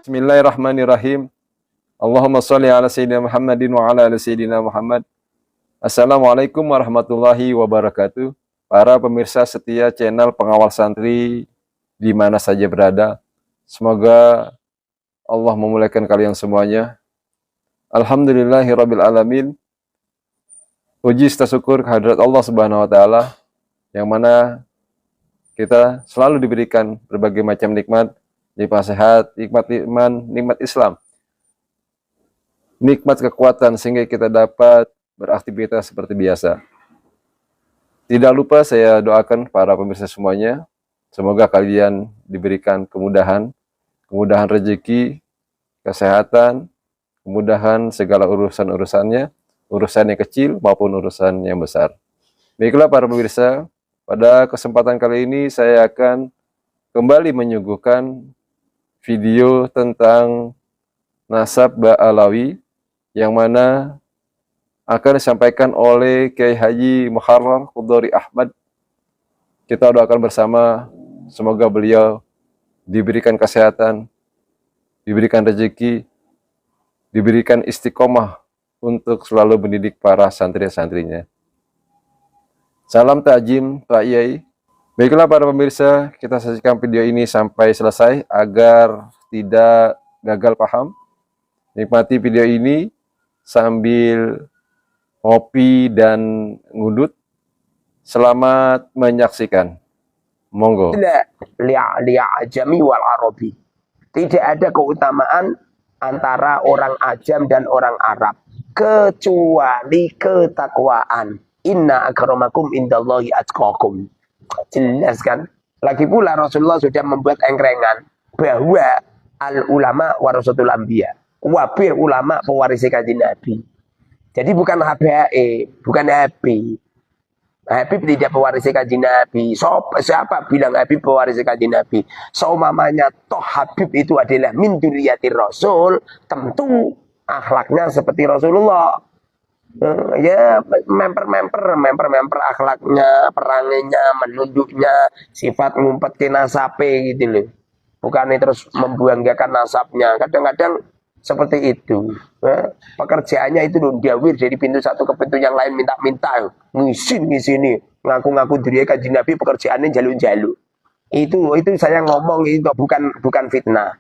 Bismillahirrahmanirrahim. Allahumma sholli ala sayyidina Muhammadin wa ala ali sayyidina Muhammad. Assalamualaikum warahmatullahi wabarakatuh. Para pemirsa setia channel Pengawal Santri di mana saja berada, semoga Allah memuliakan kalian semuanya. Alhamdulillahirabbil alamin. Puji serta syukur kehadirat Allah Subhanahu wa taala yang mana kita selalu diberikan berbagai macam nikmat, nikmat sehat, nikmat iman, nikmat Islam, nikmat kekuatan sehingga kita dapat beraktivitas seperti biasa. Tidak lupa saya doakan para pemirsa semuanya, semoga kalian diberikan kemudahan rezeki, kesehatan, kemudahan segala urusan-urusannya, urusan yang kecil maupun urusan yang besar. Baiklah para pemirsa, pada kesempatan kali ini saya akan kembali menyuguhkan video tentang nasab Ba'alawi yang mana akan disampaikan oleh Kiai Haji Muharrar Qudori Ahmad. Kita doakan bersama, semoga beliau diberikan kesehatan, diberikan rezeki, diberikan istiqomah untuk selalu mendidik para santri-santrinya. Salam takjim Pak Yai. Baiklah para pemirsa, kita saksikan video ini sampai selesai agar tidak gagal paham. Nikmati video ini sambil ngopi dan ngudut. Selamat menyaksikan. Monggo. Li'ajami wal Arabi. Tidak ada keutamaan antara orang Ajam dan orang Arab kecuali ketakwaan. Inna akramakum indallahi atqakum. Jelas kan? Lagi pula Rasulullah sudah membuat engkrengan bahwa al ulama warasatul anbiya. Wabir ulama pewaris kanjeng Nabi. Jadi bukan HBE, bukan Habib. Habib tidak pewaris kanjeng Nabi. Siapa bilang Habib pewaris kanjeng Nabi? Seumamanya toh Habib itu adalah min dzurriyyatir Rasul, tentu akhlaknya seperti Rasulullah. Ya memper akhlaknya, peranginya, menunduknya, sifat ngumpet ke nasabe gitu loh. Bukan terus membanggakan nasabnya. Kadang-kadang seperti itu. Pekerjaannya itu loh, diawir dari pintu satu ke pintu yang lain, minta-minta, ngisini, ngaku-ngaku diri kanjeng Nabi, pekerjaannya jaluk-jaluk. Itu saya ngomong itu bukan fitnah.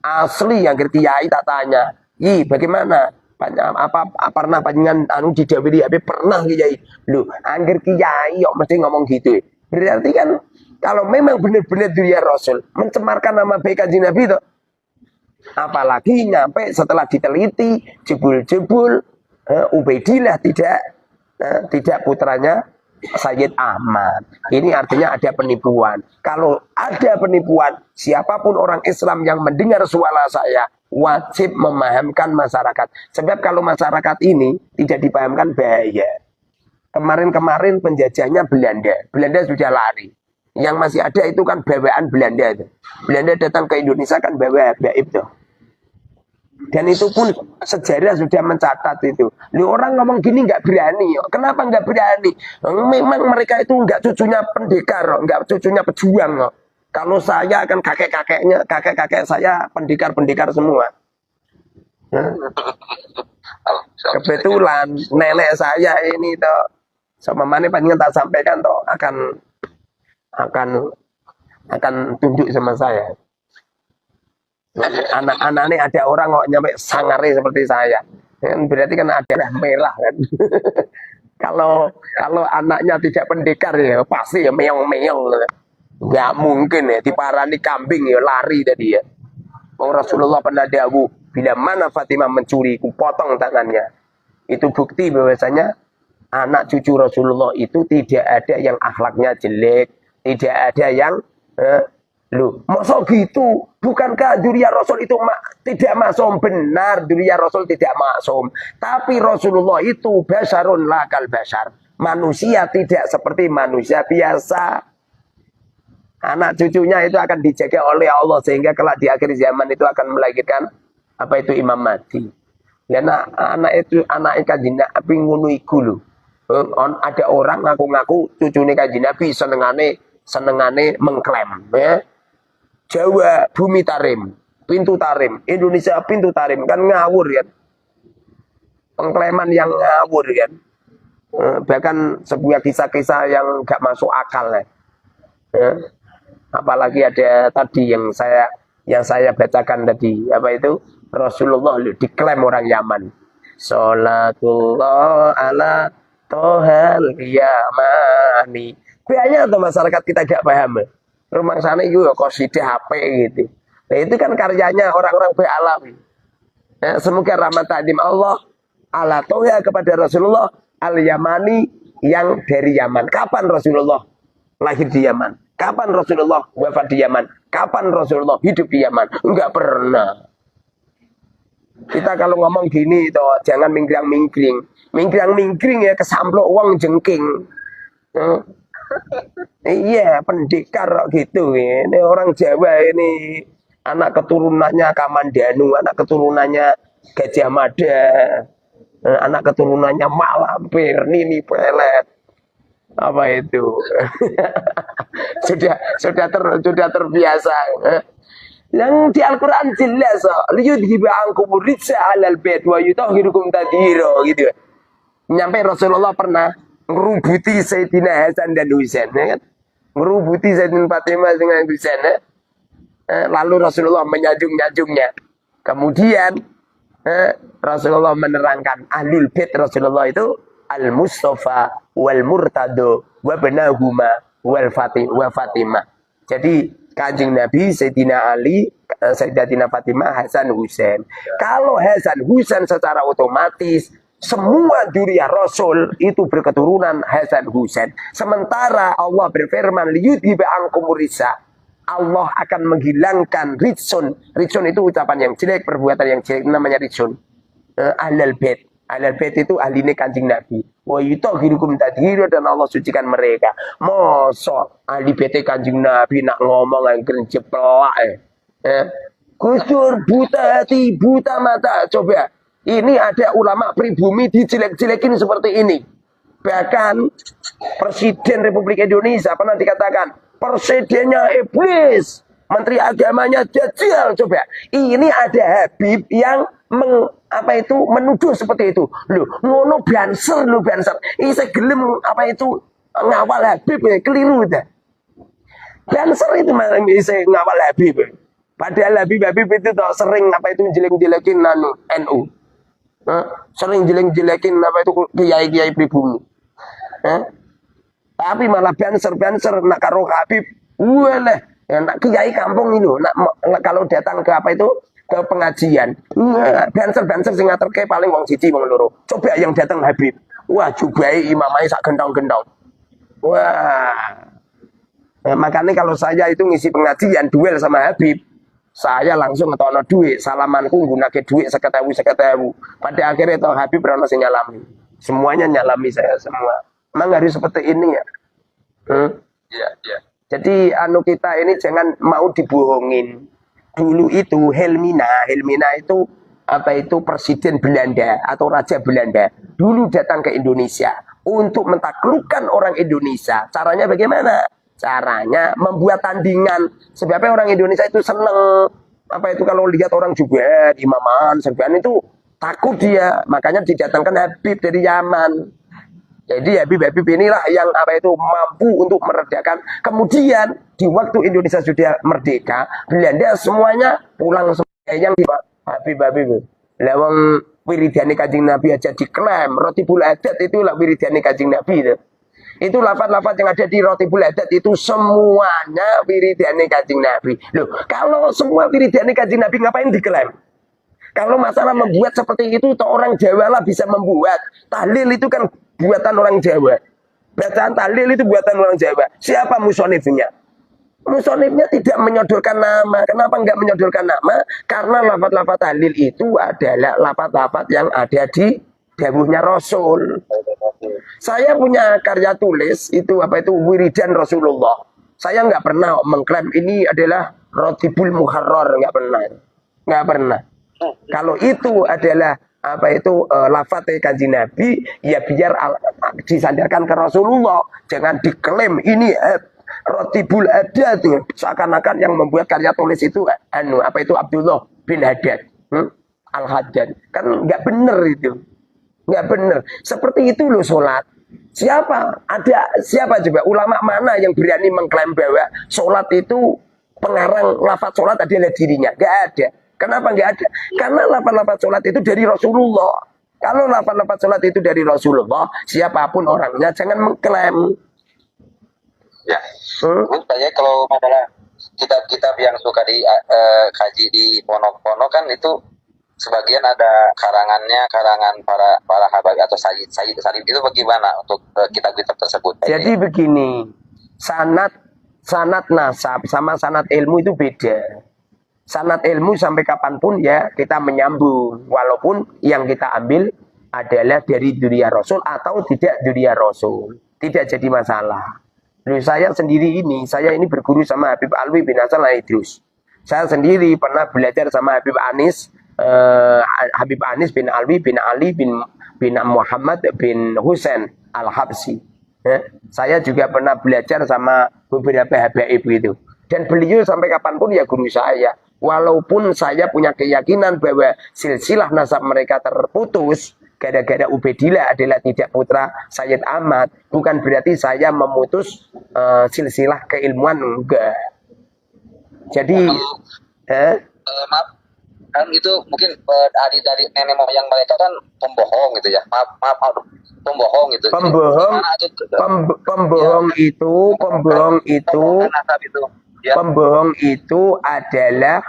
Asli yang kiai tak tanya, bagaimana? Apa pernah panjenengan didhawuhi Habib pernah Kiai. Lho, angger Kiai kok mesti ngomong gitu. Berarti kan kalau memang benar-benar dia Rasul mencemarkan nama baik kanjeng Nabi itu. Apalagi nyampe setelah diteliti jebul-jebul Ubaidillah tidak putranya Sayyid Ahmad. Ini artinya ada penipuan. Kalau ada penipuan, siapapun orang Islam yang mendengar suara saya wajib memahamkan masyarakat. Sebab kalau masyarakat ini tidak dipahamkan bahaya. Kemarin-kemarin penjajahnya Belanda. Belanda sudah lari. Yang masih ada itu kan bawaan Belanda. Belanda datang ke Indonesia kan bawa gaib tuh. Dan itu pun sejarah sudah mencatat itu. Orang ngomong gini nggak berani. Kenapa nggak berani? Memang mereka itu nggak cucunya pendekar, nggak cucunya pejuang. Kalau saya kan kakek-kakek saya pendekar semua. Kebetulan nenek saya ini toh, sama mana panjenengan tak sampaikan toh akan tunduk sama saya. Anak-anaknya ada orang kok nyampe sangare seperti saya. Berarti kan ada merah kan. Kalau anaknya tidak pendekar ya pasti ya meong-meong. Nggak mungkin ya diparani kambing ya lari tadi ya. Rasulullah pernah dawuh, bila mana Fatimah mencuri, ku potong tangannya. Itu bukti bahwasanya anak cucu Rasulullah itu tidak ada yang akhlaknya jelek, tidak ada yang masa gitu? Bukankah dzurriyyah Rasul itu tidak maksum? Benar, dzurriyyah Rasul tidak maksum. Tapi Rasulullah itu basyarun lakal basyar. Manusia tidak seperti manusia biasa. Anak cucunya itu akan dijaga oleh Allah sehingga kelak di akhir zaman itu akan melahirkan apa itu Imam Mahdi. Dan anak kanjeng Nabi ngono iku lho. Ada orang ngaku-ngaku cucune kanjeng Nabi senengane mengklaim ya. Jawa bumi tarim. pintu tarim. Indonesia pintu tarim kan ngawur kan. Pengklaiman yang ngawur kan. Bahkan sebuah kisah-kisah yang gak masuk akal ya. Apalagi ada tadi yang saya bacakan tadi, apa itu? Rasulullah diklaim orang Yaman. Salatullah ala tohal Yamani. Banyak tuh masyarakat kita gak paham. Rumah sana itu qasidah HP gitu. Nah, itu kan karyanya orang-orang be'alam. Ya, semoga rahmat ta'dim Allah ala toha kepada Rasulullah al-Yamani yang dari Yaman. Kapan Rasulullah lahir di Yaman? Kapan Rasulullah wafat di Yaman? Kapan Rasulullah hidup di Yaman? Enggak pernah. Kita kalau ngomong gini toh jangan mingkring-mingkring. Mingkring-mingkring ya kesamplok uang jengking. Iya, pendekar gitu. Ini orang Jawa ini anak keturunannya Kamandanu, anak keturunannya Gajah Mada, anak keturunannya Malampir, Nini Pelet. Apa itu? sudah terbiasa. Yang di Al-Quran jelas, liyudhiba ankum rijsa 'alal bait wa yutahhirukum tadhira gitu. Nyampe Rasulullah pernah ngerubuti Sayyidina Hasan dan Husain, ya kan? Ngerubuti Sayyidina Fatimah dengan Husain. Lalu Rasulullah menyanjung-nyanjungnya. Kemudian Rasulullah menerangkan ahlul bait Rasulullah itu al-Mustafa wal Murtado wa banahuma wal Fatimah. Jadi Kanjeng Nabi, Sayyidina Ali, Sayyidatina Fatimah, Hasan, Husain. Kalau Hasan, Husain secara otomatis semua dzurriyyah Rasul itu berketurunan Hasan, Husain. Sementara Allah berfirman liyudhiba ankum rijsa. Allah akan menghilangkan rijsun. Rijsun itu ucapan yang jelek, perbuatan yang jelek, namanya rijsun. Ahlul bait. Ahlul bait itu ahline Kanjeng Nabi. Wa yutahhirukum tadhira, dan Allah sucikan mereka. Mosok ahli bait Kanjeng Nabi nak ngomong angger jeplak Gusdur buta hati, buta mata. Coba, ini ada ulama pribumi dijelek-jelekin seperti ini. Bahkan Presiden Republik Indonesia pernah dikatakan presidennya iblis, menteri agamanya dajjal. Coba, ini ada Habib yang menuduh seperti itu. Loh, ngono banser. Ini gelem ngawal Habib ya, keliru dah. Banser itu bisa ngawal Habib. Padahal Habib itu sering jelek-jelekin NU. Sering jelek-jelekin kiai-kiai pribumi. Tapi malah banser nak karo Habib. Walah, nak kiai kampung ini kalau datang ke ke pengajian. Banser sing ngaturke paling wong siji wong loro. Coba yang datang Habib. Wah, jubai imamai sak gendong-gendong. Wah. Makanya kalau saya itu ngisi pengajian duel sama Habib, saya langsung ngetono duit, salamanku nggunake duit 10.000. Pada akhirnya toh Habib ora sing nyalami. Semuanya nyalami saya semua. Memang harus seperti ini ya. Ya. Jadi kita ini jangan mau dibohongin. Dulu itu Helmina itu presiden Belanda atau raja Belanda. Dulu datang ke Indonesia untuk mentaklukkan orang Indonesia. Caranya bagaimana? Caranya membuat tandingan. Sebabnya orang Indonesia itu seneng kalau lihat orang juga imaman, serban itu takut dia. Makanya didatangkan Habib dari Yaman. Jadi Habib inilah yang mampu untuk meredakan. Kemudian di waktu Indonesia sudah merdeka, Belanda semuanya pulang yang di Habib. Lawang wiridane Kanjeng Nabi aja diklaim. Rotibul Adat itulah wiridane Kanjeng Nabi itu. Itu lafaz-lafaz yang ada di Rotibul Adat itu semuanya wiridane Kanjeng Nabi. Loh, kalau semua wiridane Kanjeng Nabi ngapain diklaim? Kalau masalah membuat seperti itu, orang Jawa lah bisa membuat. Tahlil itu kan buatan orang Jawa. Bacaan tahlil itu buatan orang Jawa. Siapa musonifnya? Musonifnya tidak menyodorkan nama. Kenapa enggak menyodorkan nama? Karena lafaz-lafaz tahlil itu adalah lafaz-lafaz yang ada di dawuhnya Rasul. Saya punya karya tulis itu wiridan Rasulullah. Saya enggak pernah mengklaim ini adalah Rotibul Muharrar, enggak pernah. Kalau itu adalah lafaz Kanjeng Nabi, ya biar disandarkan ke Rasulullah. Jangan diklaim ini Rotibul Haddad, seakan-akan yang membuat karya tulis itu Abdullah bin Haddad, Al-Haddad. Kan nggak bener itu. Nggak bener. Seperti itu loh sholat. Siapa coba ulama mana yang berani mengklaim bahwa sholat itu pengarang lafaz sholat adalah dirinya? Nggak ada. Kenapa nggak ada? Karena lafaz-lafaz sholat itu dari Rasulullah. Kalau lafaz-lafaz sholat itu dari Rasulullah, siapapun orangnya jangan mengklaim. Ya, saya kalau masalah kitab-kitab yang suka kaji di pondok-pondok kan itu sebagian ada karangan para habaib atau sayyid itu bagaimana untuk kitab-kitab tersebut? Jadi begini, sanad nasab sama sanad ilmu itu beda. Sanad ilmu sampai kapanpun ya kita menyambung, walaupun yang kita ambil adalah dari dunia Rasul atau tidak dunia Rasul, tidak jadi masalah. Lalu saya ini berguru sama Habib Alwi bin Hasan Al-Idrus. Saya sendiri pernah belajar sama Habib Anis bin Alwi bin Ali bin Muhammad bin Husain Al-Habsi. Saya juga pernah belajar sama beberapa habaib itu. Dan beliau sampai kapanpun ya guru saya. Walaupun saya punya keyakinan bahwa silsilah nasab mereka terputus gara-gara Ubaidillah adalah tidak putra Sayyid Ahmad, bukan berarti saya memutus silsilah keilmuan, enggak. Jadi maaf, kan itu mungkin dari nenek moyang mereka kan pembohong gitu ya. Maaf, pembohong gitu. Pembohong itu adalah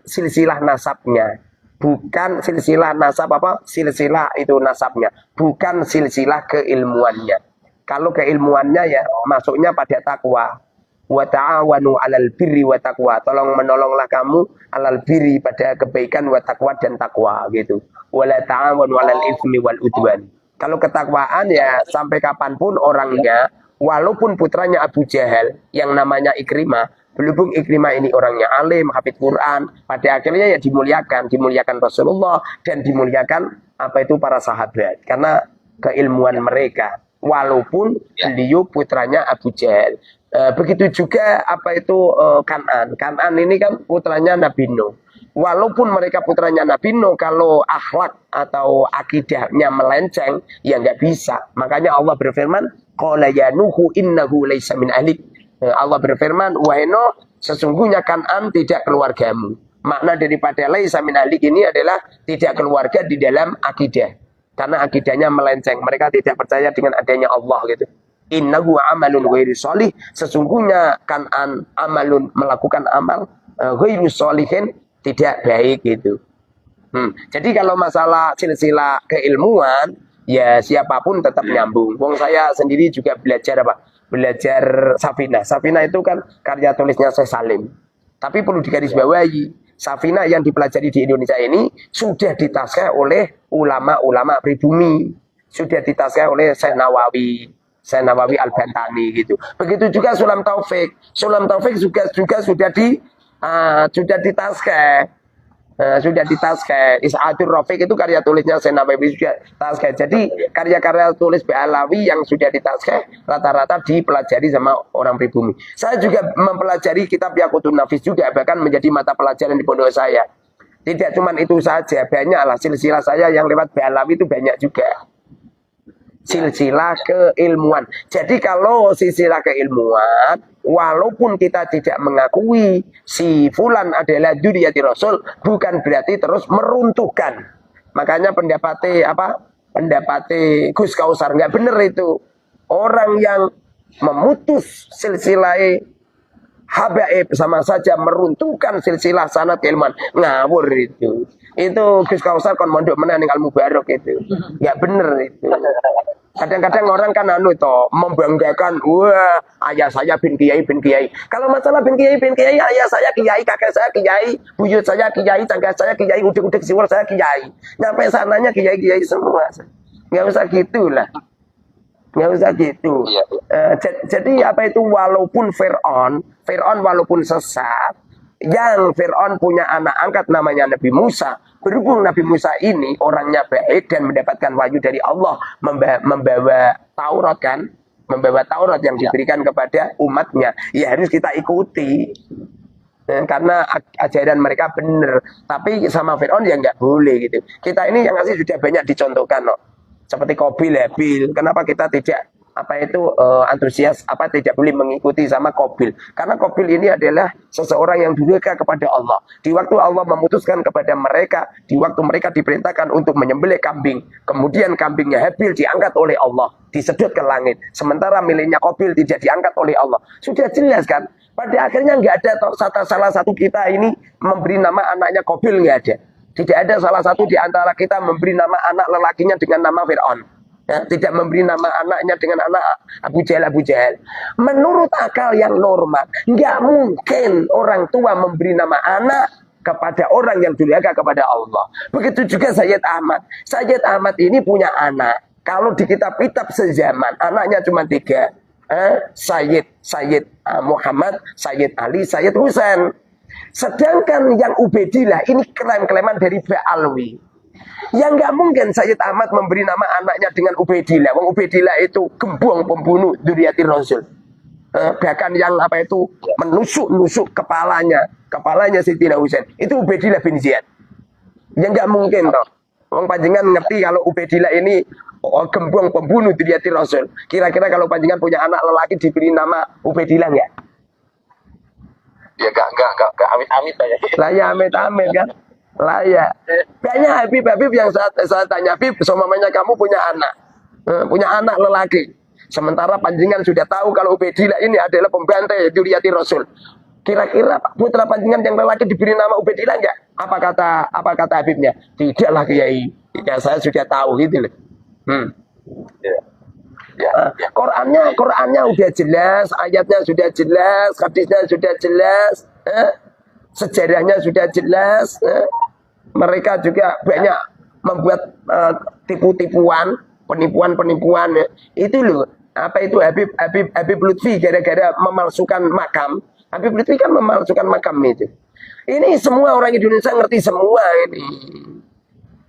silsilah nasabnya, bukan silsilah nasab silsilah itu nasabnya, bukan silsilah keilmuannya. Kalau keilmuannya ya masuknya pada takwa. Wa ta'awanu 'alal birri wa taqwa. Tolong menolonglah kamu 'alal birri pada kebaikan wa taqwa dan takwa gitu. Wa la ta'awanu 'alal itsmi wal udwan. Kalau ketakwaan ya sampai kapanpun orangnya, walaupun putranya Abu Jahal yang namanya Ikrimah, berhubung Ikrimah ini orangnya alim, hafidz Quran, pada akhirnya ya dimuliakan Rasulullah dan dimuliakan para sahabat karena keilmuan mereka. Walaupun beliau putranya Abu Jahal. Begitu juga Kan'an ini kan putranya Nabi Nuh. Walaupun mereka putranya Nabi Nuh, kalau akhlak atau akidahnya melenceng, ya nggak bisa. Makanya Allah berfirman, qala ya Nuhu innahu laisa min ahlik. Allah berfirman, wahai Nuh, sesungguhnya Kan'an tidak keluargamu. Makna daripada laisa min ahlik ini adalah tidak keluarga di dalam akidah. Karena akidahnya melenceng. Mereka tidak percaya dengan adanya Allah gitu. Innahu amalun ghairu sholih. Sesungguhnya Kan'an melakukan amal ghairu sholihin, tidak baik gitu. Jadi kalau masalah silsilah keilmuan, ya siapapun tetap nyambung. Wong saya sendiri juga belajar Belajar Safinah. Safinah itu kan karya tulisnya Syekh Salim. Tapi perlu digarisbawahi, Safinah yang dipelajari di Indonesia ini sudah ditaskah oleh ulama-ulama pribumi. Sudah ditaskah oleh Syekh Nawawi Al-Bantani gitu. Begitu juga Sulam Taufik. Sulam Taufik juga sudah ditaskah. Sudah ditaskah. Is'adur Rafiq itu karya tulisnya Syekh Nawawi juga taskah. Jadi karya-karya tulis Ba'alawi yang sudah ditaskah rata-rata dipelajari sama orang pribumi. Saya juga mempelajari kitab Yaqutun Nafis juga, bahkan menjadi mata pelajaran di pondok saya. Tidak cuma itu saja, banyaklah silsilah saya yang lewat Ba'alawi itu banyak juga. Silsilah keilmuan. Jadi kalau silsilah keilmuan, walaupun kita tidak mengakui si fulan adalah dzurriyyati Rasul, bukan berarti terus meruntuhkan. Makanya pendapatnya Gus Kausar nggak benar itu. Orang yang memutus silsilah habaib sama saja meruntuhkan silsilah sanad keilmuan, ngawur itu. Itu Gus Kausar kon mondok menaning Al Mubarok itu. Nggak benar itu. Kadang-kadang orang kan membanggakan, wah ayah saya bin kiai. Kalau masalah bin kiai, ayah saya kiai, kakek saya kiai, buyut saya kiai, cangkah saya kiai, udek-udek siwur saya kiai. Nyampe sananya kiai semua. Nggak usah gitulah. Nggak usah gitu. Jadi walaupun Fir'aun walaupun sesat, yang Fir'aun punya anak angkat namanya Nabi Musa. Berhubung Nabi Musa ini orangnya baik dan mendapatkan wahyu dari Allah, membawa Taurat kan. membawa Taurat yang diberikan kepada umatnya. Ya harus kita ikuti. Karena ajaran mereka benar, tapi sama Fir'aun ya nggak boleh gitu. Kita ini yang masih sudah banyak dicontohkan, no. Seperti Qabil, Habil. Kenapa kita tidak antusias tidak boleh mengikuti sama Qabil? Karena Qabil ini adalah seseorang yang durhaka kepada Allah. Di waktu Allah memutuskan kepada mereka, di waktu mereka diperintahkan untuk menyembelih kambing, kemudian kambingnya Habil diangkat oleh Allah, disedot ke langit. Sementara miliknya Qabil tidak diangkat oleh Allah. Sudah jelas kan? Pada akhirnya nggak ada salah satu kita ini memberi nama anaknya Qabil, nggak ada. Tidak ada salah satu di antara kita memberi nama anak lelakinya dengan nama Fir'aun. Ya, tidak memberi nama anaknya dengan anak Abu Jahal. Menurut akal yang normal, nggak mungkin orang tua memberi nama anak kepada orang yang durhaka kepada Allah. Begitu juga Sayyid Ahmad. Sayyid Ahmad ini punya anak. Kalau di kitab-kitab sezaman, anaknya cuma 3. Sayyid Muhammad, Sayyid Ali, Sayyid Husain. Sedangkan yang Ubaidillah ini klaim-klaiman dari Ba'alwi. Yang nggak mungkin Sayyid Ahmad memberi nama anaknya dengan Ubaidillah. Wong Ubaidillah itu gembong pembunuh Dzurriyyati Rasul. Bahkan yang menusuk kepalanya Sayyidina Husain. Itu Ubaidillah bin Ziyad. Yang nggak mungkin toh. Wong panjenengan ngerti kalau Ubaidillah ini gembong pembunuh Dzurriyyati Rasul. Kira-kira kalau panjenengan punya anak lelaki diberi nama Ubaidillah nggak? Ya enggak amit-amit aja. Lah ya amit-amit kan? Lah ya. Banyak Habib yang saya tanya, Habib, seumpamanya kamu punya anak lelaki. Sementara panjenengan sudah tahu kalau Ubaidillah ini adalah pembantai Dzurriyyati Rasul. Kira-kira putra panjenengan yang lelaki diberi nama Ubaidillah enggak? Apa kata Habibnya? Tidaklah Kiai. Ya saya sudah tahu gitu loh. Qurannya udah jelas, ayatnya sudah jelas, hadisnya sudah jelas, sejarahnya sudah jelas. Mereka juga banyak membuat tipu-tipuan, penipuan. Itu loh, Habib Lutfi gara-gara memalsukan makam. Habib Lutfi kan memalsukan makam itu. Ini semua orang Indonesia ngerti semua ini.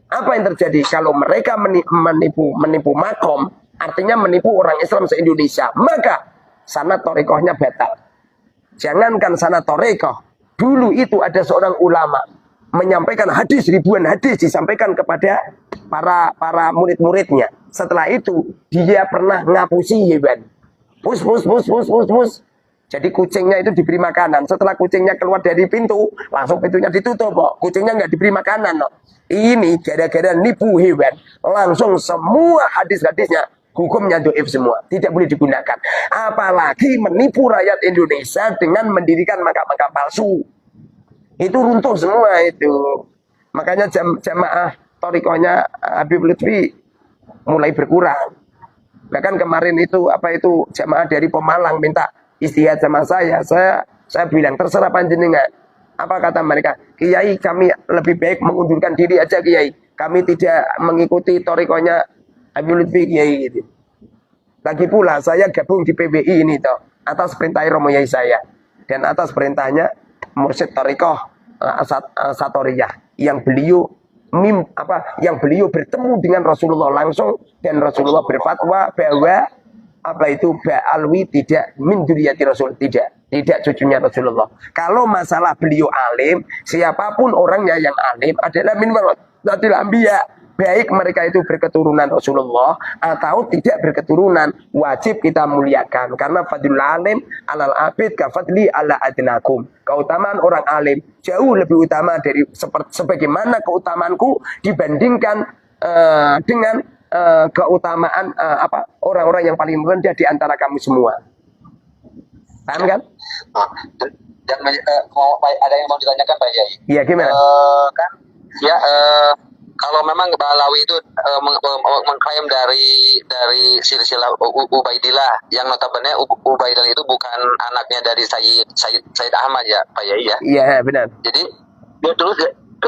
Apa yang terjadi kalau mereka menipu makom, artinya menipu orang Islam se-Indonesia, maka sanad thariqahnya batal. Jangankan sanad thariqah, dulu itu ada seorang ulama menyampaikan ribuan hadis disampaikan kepada para murid-muridnya. Setelah itu dia pernah ngapusi hewan. Pus. Jadi kucingnya itu diberi makanan. Setelah kucingnya keluar dari pintu, langsung pintunya ditutup, kok. Kucingnya nggak diberi makanan, kok. Ini gara-gara nipu hewan. Langsung semua hadis-hadisnya hukumnya doif semua, tidak boleh digunakan. Apalagi menipu rakyat Indonesia dengan mendirikan makam-makam palsu. Itu runtuh semua itu. Makanya jamaah thariqahnya Habib Lutfi mulai berkurang. Bahkan kemarin itu jamaah dari Pemalang minta istihad sama saya bilang terserah panjenengan. Apa kata mereka? Kiai, kami lebih baik mengundurkan diri aja Kiai. Kami tidak mengikuti thariqahnya Habib Lutfi Kiai gitu. Lagi pula saya gabung di PBI ini toh atas perintah Romo Yai saya dan atas perintahnya Mursyid Thariqah Satoriyah yang beliau bertemu dengan Rasulullah langsung dan Rasulullah berfatwa bahwa Ba'alwi tidak min dzurriyyati Rasul, tidak cucunya Rasulullah. Kalau masalah beliau alim, siapapun orangnya yang alim adalah min warasatil anbiya. Baik mereka itu berketurunan Rasulullah atau tidak berketurunan, wajib kita muliakan karena fadlul alim alal abid ka fadli ala adnakum. Keutamaan orang alim jauh lebih utama dari sebagaimana keutamaanku dibandingkan dengan keutamaan orang-orang yang paling rendah di antara kamu semua. Paham kan? Dan ada yang mau ditanyakan Pak Yai. Iya, gimana? Kalau memang Ba'alawi itu mengklaim dari silsilah Ubaidillah yang notabene Ubaidillah itu bukan anaknya dari Sayyid Ahmad ya Pak Yai ya. Iya, benar. Jadi dia dulu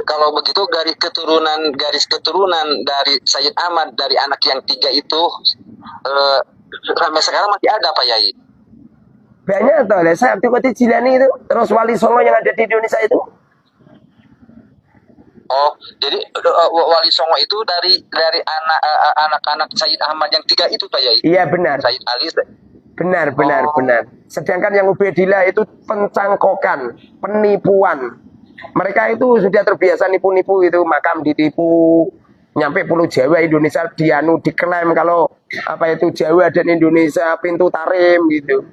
kalau begitu garis keturunan dari Sayyid Ahmad dari anak yang 3 itu sampai sekarang masih ada Pak Yai. Banyak toh, saya Abdul Qadir Jilani itu terus wali songo yang ada di Indonesia itu. Oh, jadi Wali Songo itu dari anak-anak Said Ahmad yang 3 itu Pak Yai. Iya benar. Said Ali. Benar. Sedangkan yang Ubaidillah itu pencangkokan, penipuan. Mereka itu sudah terbiasa nipu-nipu itu, makam ditipu, nyampe Pulau Jawa Indonesia diklaim kalau apa itu Jawa dan Indonesia pintu tarim gitu.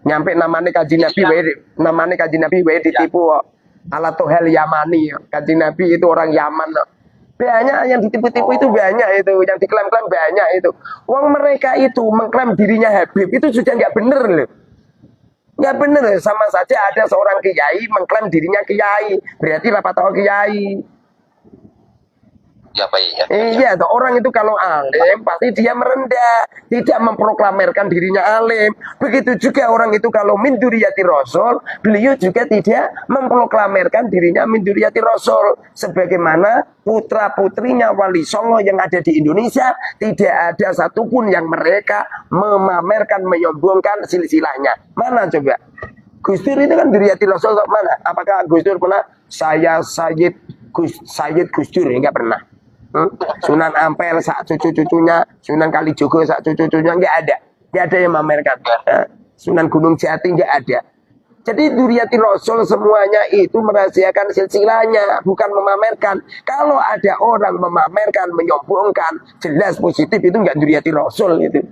Nyampe namanya Kanjeng Nabi wae ditipu ala Tohel Yamani. Kanjeng Nabi itu orang Yaman. Banyak yang ditipu-tipu itu, banyak itu yang diklaim-klaim banyak itu. Uang mereka itu mengklaim dirinya Habib itu sudah nggak bener loh. Nggak bener, sama saja ada seorang kiai mengklaim dirinya kiai, berarti apa tahu kiai. Ya Pak Yai. Iya, orang itu kalau alim pasti dia merendah, tidak memproklamirkan dirinya alim. Begitu juga orang itu kalau min dzurriyyati Rasul, beliau juga tidak memproklamirkan dirinya min dzurriyyati Rasul. Sebagaimana putra-putrinya Wali Songo yang ada di Indonesia, tidak ada satupun yang mereka memamerkan, menyombongkan silsilahnya. Mana coba? Gus Dur itu kan dzurriyyati Rasul kok mana? Apakah Gus Dur pernah saya Sayyid Gus Dur? Enggak pernah. Sunan Ampel sak cucu-cucunya, Sunan Kalijogo sak cucu-cucunya nggak ada yang memamerkan. Sunan Gunung Jati nggak ada. Jadi dzurriyyati Rasul semuanya itu merahasiakan silsilahnya, bukan memamerkan. Kalau ada orang memamerkan, menyombongkan, jelas positif itu nggak dzurriyyati Rasul itu.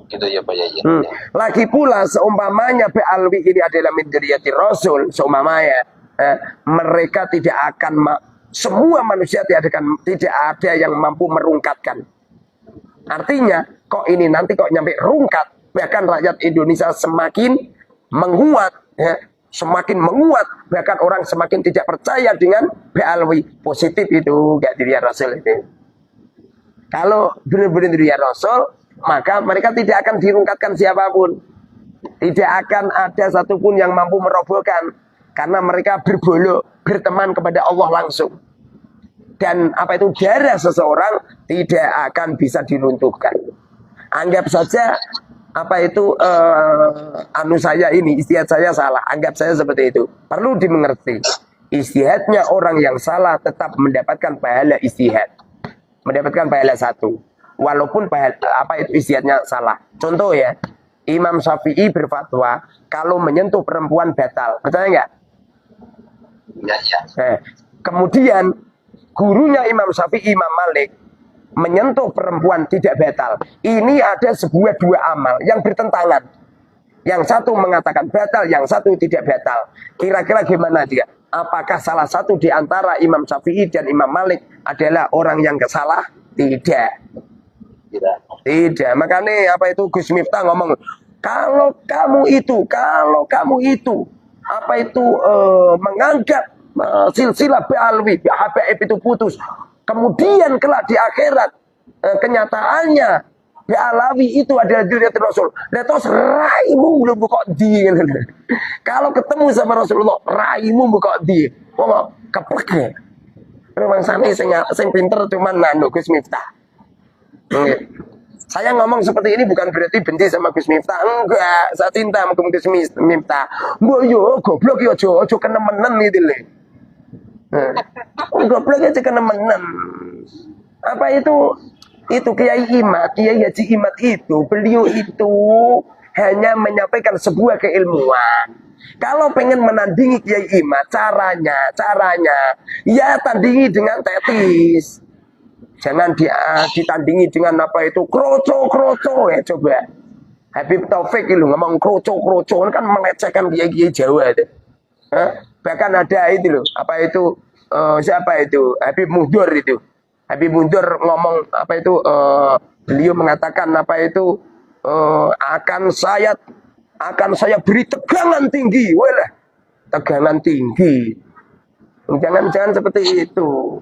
Gitu ya Pak Yai. Lagi pula seumpamanya Alwi ini adalah min dzurriyyati Rasul, seumpamanya mereka tidak akan semua manusia tidak ada yang mampu merungkatkan. Artinya, kok ini nanti kok nyampe rungkat, bahkan rakyat Indonesia semakin menguat, ya, semakin menguat, bahkan orang semakin tidak percaya dengan Alwi. Positif itu, gak diri Rasul itu. Kalau benar-benar diri Rasul, maka mereka tidak akan dirungkatkan siapapun. Tidak akan ada satupun yang mampu merobohkan. Karena mereka berteman kepada Allah langsung. Dan apa itu darah seseorang tidak akan bisa diruntuhkan. Anggap saja apa itu saya ini, istihad saya salah. Anggap saya seperti itu. Perlu dimengerti. Istihadnya orang yang salah tetap mendapatkan pahala istihad. Mendapatkan pahala 1. Walaupun apa itu istihadnya salah. Contoh ya, Imam Syafi'i berfatwa kalau menyentuh perempuan batal. Percaya nggak? Ya. Kemudian gurunya Imam Syafi'i, Imam Malik, menyentuh perempuan tidak batal. Ini ada sebuah 2 amal yang bertentangan. Yang satu mengatakan batal, yang satu tidak batal. Kira-kira gimana dia? Apakah salah satu di antara Imam Syafi'i dan Imam Malik adalah orang yang salah? Tidak. Makanya apa itu Gus Miftah ngomong, kalau kamu itu apa itu menganggap silsilah Alwi, Habib itu putus. Kemudian kelak di akhirat kenyataannya Alawi itu adalah dzurriyyati Rasul. Terus raimu belum kok di. Kalau ketemu sama Rasulullah, raimu kok di. Wong keplek. Memang sane sing pinter cuman Gus Miftah. Saya ngomong seperti ini bukan berarti benci sama Gus Miftah. Enggak, saya cinta sama Gus Miftah. Mbok yo goblok yo aja kenemenen gitu lho. Goblok aja kenemenen. Apa itu Kiai Haji Imad itu, beliau itu hanya menyampaikan sebuah keilmuan. Kalau pengen menandingi Kiai Imad, caranya ya tandingi dengan tetis. Jangan ditandingi dengan apa itu kroco ya coba. Habib Taufik itu ngomong kroco kan melecehkan kiai Jawa itu. Bahkan ada itu loh, apa itu siapa itu Habib Mundur itu. Habib Mundur ngomong apa itu beliau mengatakan apa itu akan saya beri tegangan tinggi. Walah, tegangan tinggi. Jangan seperti itu.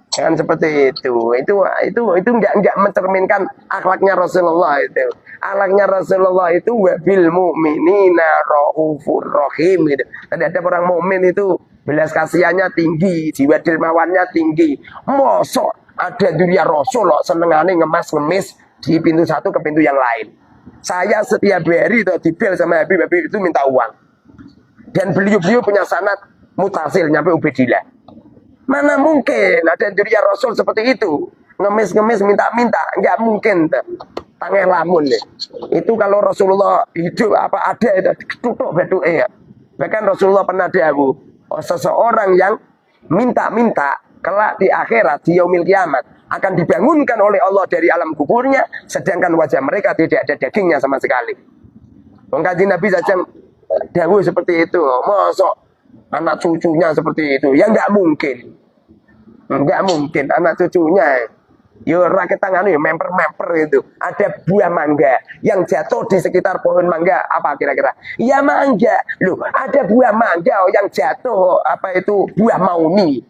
Jangan seperti itu. Itu enggak mencerminkan akhlaknya Rasulullah itu. Akhlaknya Rasulullah itu wabil mu'minina raufur rahim gitu. Terhadap orang mukmin itu belas kasihannya tinggi, jiwa dermawannya tinggi. Mosok ada dunia Rasul senengane ngemis di pintu satu ke pintu yang lain. Saya setiap hari itu dibel sama Habib itu minta uang. Dan beliau punya sanad mutasil nyampe Ubaidillah. Mana mungkin ada duriya Rasul seperti itu. Ngemis-ngemis minta-minta, nggak mungkin. Tangeh lamun deh. Itu kalau Rasulullah hidup apa ada itu tutup betul ya. Bahkan Rasulullah pernah dahulu seseorang yang minta-minta kelak di akhirat di yaumil kiamat akan dibangunkan oleh Allah dari alam kuburnya, sedangkan wajah mereka tidak ada dagingnya sama sekali. Kanjeng Nabi saja dahulu seperti itu. Mosok anak cucunya seperti itu? Ya nggak mungkin. Nggak mungkin anak cucunya. Yo rakyat tangan ya memper-memper itu. Ada buah mangga yang jatuh di sekitar pohon mangga. Apa kira-kira? Ya mangga. Loh, ada buah mangga yang jatuh apa itu buah mauni.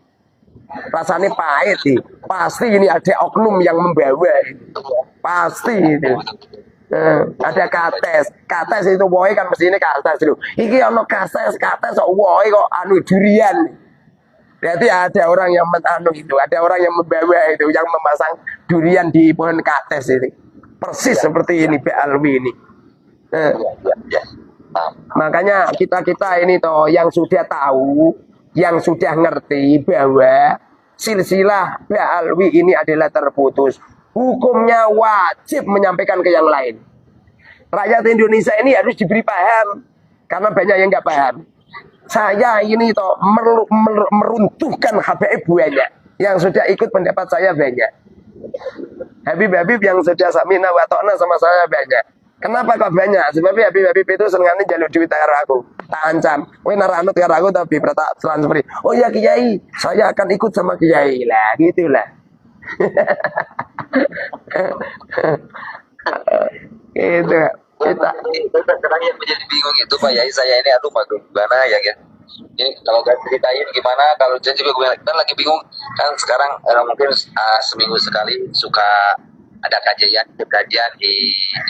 Rasanya pahit sih. Pasti ini ada oknum yang membawa. Pasti itu. Ada kates itu woy kan mesti ini kates loh. Iki ono kates kok woy kok anu durian. Berarti ada orang yang itu, ada orang yang membawa itu, yang memasang durian di pohon kates ini. Persis seperti ini Alwi ini. Makanya kita ini toh yang sudah tahu, yang sudah ngerti bahwa silsilah Alwi ini adalah terputus. Hukumnya wajib menyampaikan ke yang lain. Rakyat Indonesia ini harus diberi paham, karena banyak yang nggak paham. Saya ini toh meruntuhkan HBib banyak. Yang sudah ikut pendapat saya banyak. Habib-habib yang sudah samina wa ta'na sama saya banyak. Kenapa kok banyak? Sebab habib-habib itu senengane jaluk duit karo aku. Tak ancam. Kowe naranut karo aku tapi tak transfer. Oh ya Kiai, saya akan ikut sama Kiai lah, gitulah. Gitu. Kita kadang yang menjadi bingung itu Pak Yai, saya ini aduh gimana ya kan. Ini kalau gak ceritain gimana, kalau janji gue kan lagi bingung kan sekarang mungkin seminggu sekali suka ada kajian di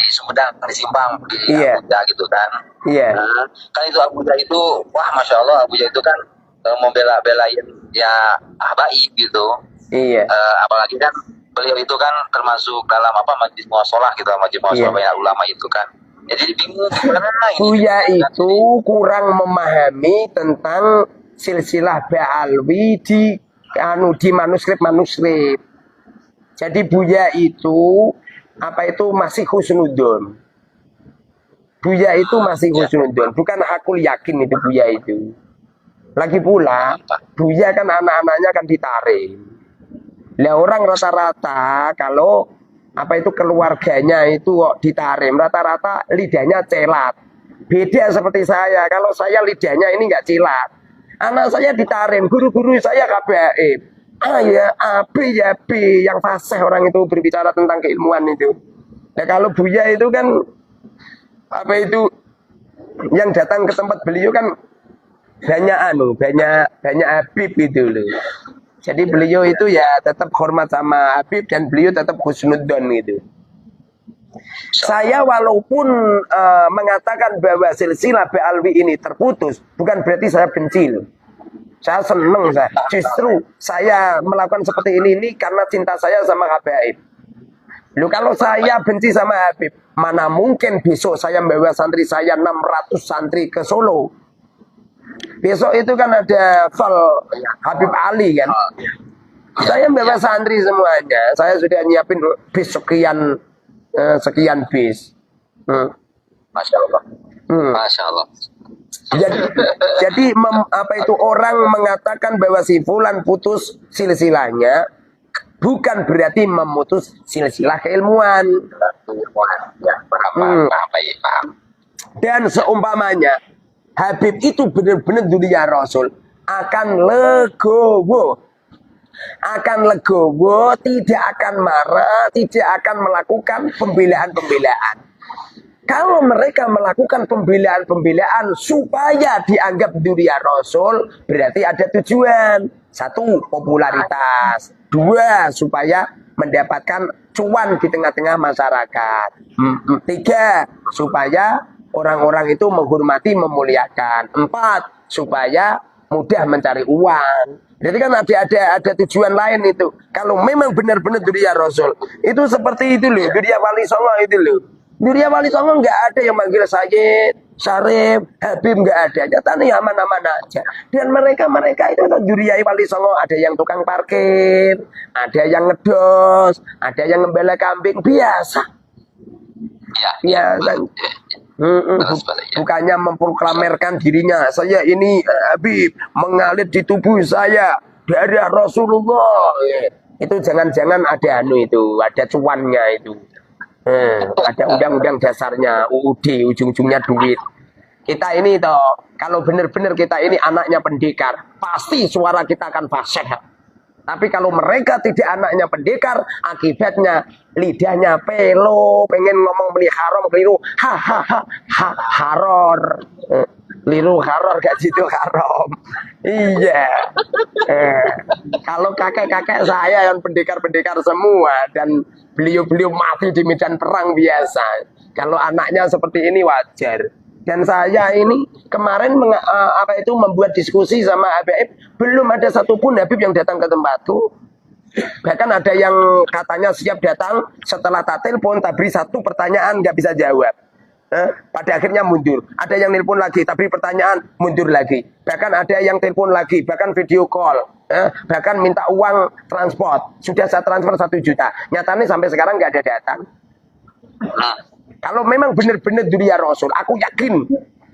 Sumedang, di Simpang, di Abuja gitu kan. Iya. Nah, kan itu Abuja itu wah Masya Allah Abuja itu kan membela-belain ya habaib gitu. Iya. Apalagi kan beliau itu kan termasuk dalam apa majlis muassalah gitu, majlis muassalah banyak ulama itu kan. Ya, jadi bingung gimana ini. Buya itu kurang memahami tentang silsilah Ba'alwi di manuskrip. Jadi Buya itu apa itu masih husnudon. Buya itu masih husnudon, bukan hakul yakin itu Buya itu. Lagi pula Buya kan anak-anaknya kan ditarik. Lah orang rata-rata kalau apa itu keluarganya itu kok ditarim rata-rata lidahnya celat. Beda seperti saya. Kalau saya lidahnya ini enggak celat. Anak saya ditarim, guru-guru saya KBAib. Ya A, B ya B, yang fasih orang itu berbicara tentang keilmuan itu. Nah kalau Buya itu kan apa itu yang datang ke tempat beliau kan banyak Habib itu loh. Jadi beliau itu ya tetap hormat sama Habib dan beliau tetap husnudzon gitu. Saya walaupun mengatakan bahwa silsilah Ba'alwi ini terputus, bukan berarti saya benci loh. Saya senang saya. Justru saya melakukan seperti ini karena cinta saya sama Habib. Loh kalau saya benci sama Habib, mana mungkin besok saya membawa santri saya 600 santri ke Solo. Besok itu kan ada Habib Ali kan. Saya membawa santri semuanya. Saya sudah nyiapin bis sekian bis. Masya Allah. Masya Allah. Jadi apa itu orang mengatakan bahwa si fulan putus silsilahnya bukan berarti memutus silsilah keilmuan. Dan seumpamanya Habib itu benar-benar dunia Rasul akan legowo, tidak akan marah, tidak akan melakukan pembelaan. Kalau mereka melakukan pembelaan supaya dianggap dunia Rasul, berarti ada tujuan. 1, popularitas. 2, supaya mendapatkan cuan di tengah-tengah masyarakat. 3, supaya orang-orang itu menghormati, memuliakan. 4, supaya mudah mencari uang. Jadi kan ada tujuan lain itu. Kalau memang benar-benar dunia Rasul, itu seperti itu loh. Dunia Wali Songo itu loh. Dunia Wali Songo nggak ada yang manggil Sayyid, Syarif, Habib nggak ada. Nyatanya aman-aman aja. Dan mereka itu Juriyai Wali Songo, ada yang tukang parkir, ada yang ngedos, ada yang ngembala kambing, biasa. Ya, Biasa. Bukannya memproklamerkan dirinya, saya ini Habib, mengalir di tubuh saya darah Rasulullah. Itu jangan-jangan ada itu, ada cuannya itu. Ada undang-undang dasarnya, UUD, ujung-ujungnya duit. Kita ini toh, kalau benar-benar kita ini anaknya pendekar, pasti suara kita akan fasih. Tapi kalau mereka tidak anaknya pendekar, akibatnya lidahnya pelo, pengen ngomong beli haram, keliru, haror. Keliru haror, gak situ haram. Iya. Kalau kakek-kakek saya yang pendekar-pendekar semua, dan beliau-beliau mati di medan perang biasa. Kalau anaknya seperti ini wajar. Dan saya ini kemarin membuat diskusi sama Habib, belum ada satupun Habib yang datang ke tempatku. Bahkan ada yang katanya siap datang, setelah tak telepon, tak beri satu pertanyaan nggak bisa jawab. Pada akhirnya mundur. Ada yang telepon lagi, tak beri pertanyaan, mundur lagi. Bahkan ada yang telepon lagi, bahkan video call, bahkan minta uang transport. Sudah saya transfer 1 juta. Nyatanya sampai sekarang nggak ada datang. Kalau memang benar-benar dunia Rasul, aku yakin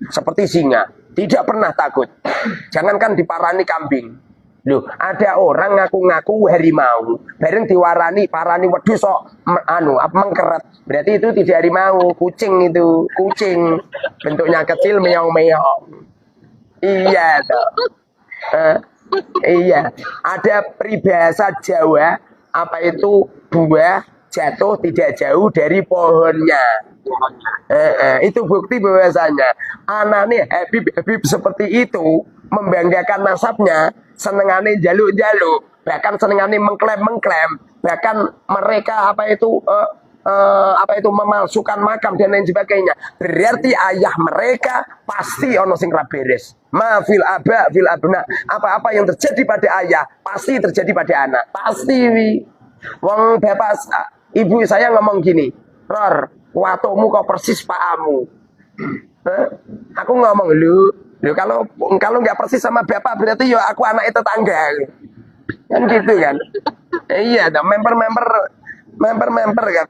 seperti singa, tidak pernah takut. Jangankan diparani kambing. Loh, ada orang ngaku-ngaku harimau, bareng diwarani parani wedhus sok mengkeret. Berarti itu tidak harimau, kucing itu, kucing. Bentuknya kecil meong-meong. Iya toh. Iya, ada peribahasa Jawa, apa itu buah jatuh tidak jauh dari pohonnya. Itu bukti bahwasanya anaknya Habib seperti itu membanggakan nasabnya, senengane jaluk-jaluk, bahkan senengane mengklaim, bahkan mereka memalsukan makam dan lain sebagainya. Berarti ayah mereka pasti ono sing ra beres. Ma fil aba fil abna. Apa-apa yang terjadi pada ayah pasti terjadi pada anak. Pasti. Wong bapak ibu saya ngomong gini, Ror, watukmu kok persis Pak Amu. Aku ngomong lu kalau nggak persis sama bapak berarti yo aku anak tetangga. Kan gitu kan? Iya, member kan.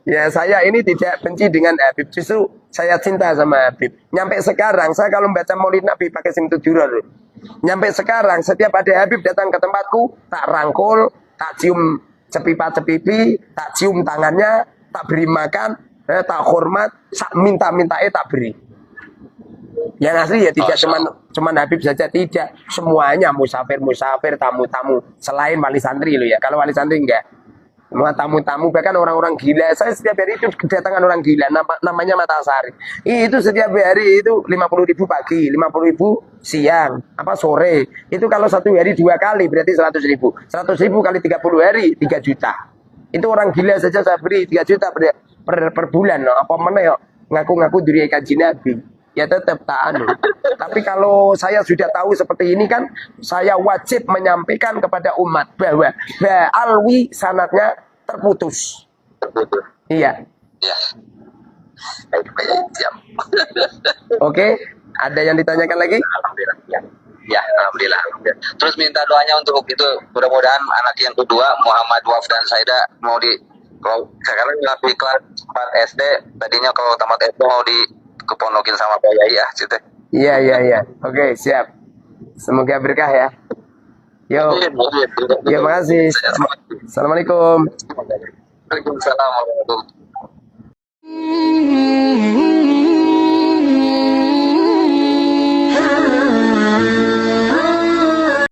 Ya saya ini tidak benci dengan Habib, justru saya cinta sama Habib. Nyampe sekarang saya kalau membaca Maulid Nabi pakai sim tujuran. Nyampe sekarang setiap ada Habib datang ke tempatku, tak rangkul, tak cium cepipa-cepipi, tak cium tangannya, tak beri makan, tak hormat, minta-minta tak beri. Yang asli ya tidak cuman Habib saja, tidak, semuanya musafir, tamu-tamu, selain wali santri loh ya. Kalau wali santri enggak. Semua tamu-tamu, bahkan orang-orang gila. Saya setiap hari itu kedatangan orang gila, namanya Matasari. Itu setiap hari itu 50.000 pagi, 50.000 siang, sore. Itu kalau satu hari 2 kali berarti 100.000. 100.000 kali 30 hari 3 juta. Itu orang gila saja saya beri 3 juta per bulan. Apa mana ya ngaku-ngaku diri kaji Nabi. Ya tetap tak anu. Tapi kalau saya sudah tahu seperti ini kan, saya wajib menyampaikan kepada umat bahwa alwi sanatnya terputus. Iya. Ya. Oke, ada yang ditanyakan lagi? Alhamdulillah. Ya, alhamdulillah. Terus minta doanya untuk itu, mudah-mudahan anak yang kedua Muhammad Waf dan Saida mau kalau sekarang di kelas 4 SD, tadinya kalau tamat SD mau keponokin sama Pak Yai ya, gitu. Iya. Oke, siap. Semoga berkah ya. Yo. Ya, makasih. Assalamualaikum. Waalaikumsalam warahmatullahi wabarakatuh.